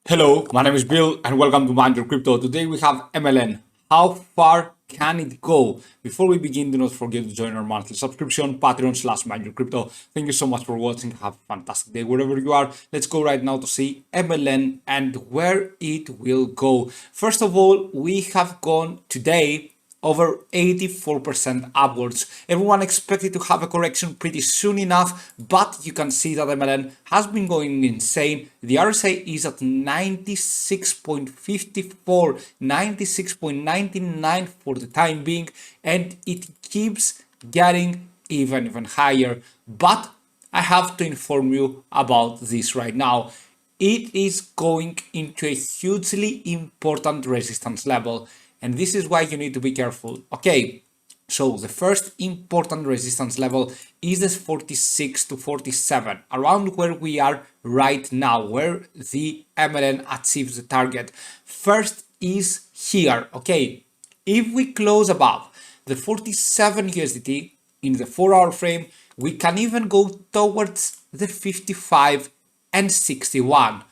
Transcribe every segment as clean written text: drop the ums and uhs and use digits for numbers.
Hello, my name is Bill and welcome to Mind Your Crypto. Today we have MLN. How far can it go? Before we begin, do not forget to join our monthly subscription, Patreon/Mind Your Crypto. Thank you so much for watching. Have a fantastic day wherever you are. Let's go right now to see MLN and where it will go. First of all, we have gone today over 84% upwards. Everyone expected to have a correction pretty soon enough, but you can see that MLN has been going insane. The RSI is at 96.54, 96.99 for the time being, and it keeps getting even higher. But I have to inform you about this right now. It is going into a hugely important resistance level. And this is why you need to be careful. Okay, so the first important resistance level is this 46 to 47, around where we are right now, where the MLN achieves the target. First is here, okay? If we close above the 47 USDT in the 4-hour frame, we can even go towards the 55 and 61.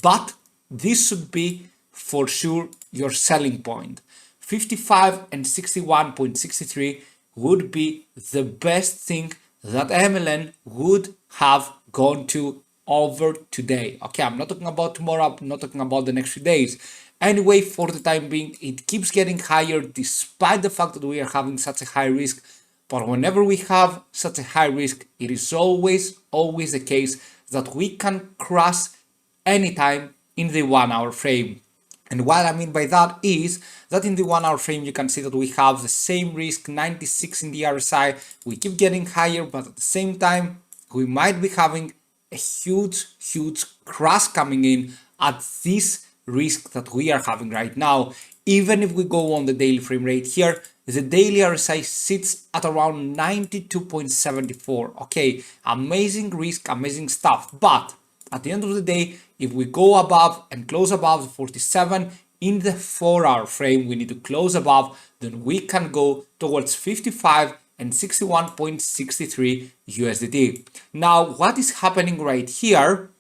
But this should be for sure your selling point. 55 and 61.63 would be the best thing that MLN would have gone to over today. Okay, I'm not talking about tomorrow, I'm not talking about the next few days. Anyway, for the time being, it keeps getting higher despite the fact that we are having such a high risk. But whenever we have such a high risk, it is always the case that we can crash anytime in the 1-hour frame. And what I mean by that is that in the 1-hour frame, you can see that we have the same risk, 96 in the RSI. We keep getting higher, but at the same time, we might be having a huge crash coming in at this risk that we are having right now. Even if we go on the daily frame rate here, the daily RSI sits at around 92.74. Okay, amazing risk, amazing stuff. But at the end of the day, if we go above and close above the 47 in the 4-hour frame, we need to close above, then we can go towards 55 and 61.63 USDT. Now, what is happening right here?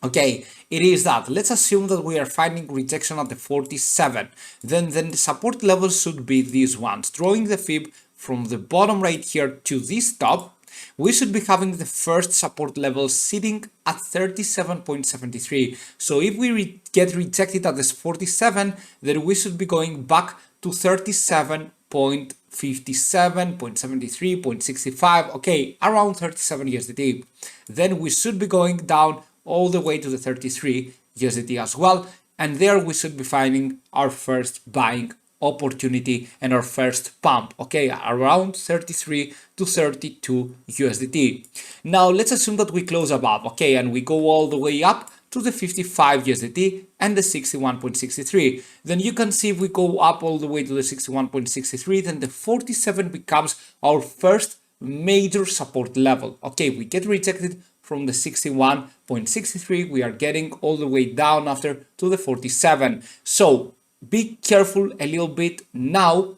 Okay, it is that let's assume that we are finding rejection at the 47. Then the support level should be these ones. Drawing the fib from the bottom right here to this top, we should be having the first support level sitting at 37.73. So if we get rejected at this 47, then we should be going back to 37.57, 0.73, 0.65, okay, around 37 USDT. Then we should be going down all the way to the 33 USDT as well. And there we should be finding our first buying opportunity and our first pump, okay, around 33 to 32 USDT. Now let's assume that we close above, okay, and we go all the way up to the 55 USDT and the 61.63. Then you can see if we go up all the way to the 61.63, then the 47 becomes our first major support level. Okay, we get rejected from the 61.63, we are getting all the way down after to the 47. So be careful a little bit now,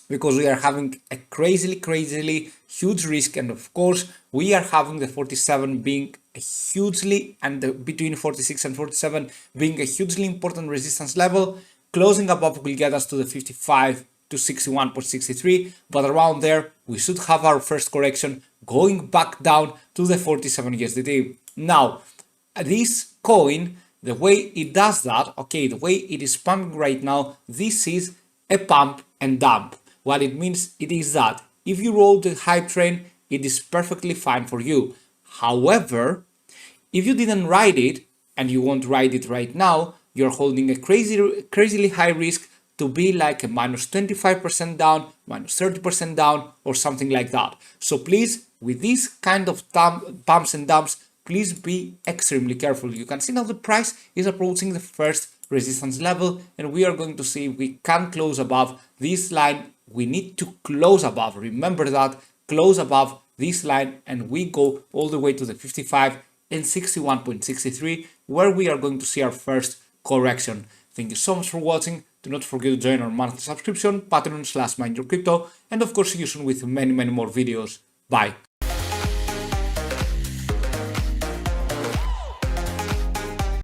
because we are having a crazily huge risk, and of course we are having the 47 being a hugely, and between 46 and 47 being a hugely important resistance level. Closing above will get us to the 55 to 61.63, but around there we should have our first correction going back down to the 47 USDT. Now this coin, the way it does that, okay, the way it is pumping right now, this is a pump and dump. What it means, it is that if you roll the hype train, it is perfectly fine for you. However, if you didn't ride it and you won't ride it right now, you're holding a crazily high risk to be like a minus 25% down, minus 30% down, or something like that. So please, with these kind of pumps and dumps, please be extremely careful. You can see now the price is approaching the first resistance level, and we are going to see if we can close above this line. We need to close above. Remember that, close above this line, and we go all the way to the 55 and 61.63, where we are going to see our first correction. Thank you so much for watching. Do not forget to join our monthly subscription, Patreon/MindYourCrypto, and of course see you soon with many more videos. Bye.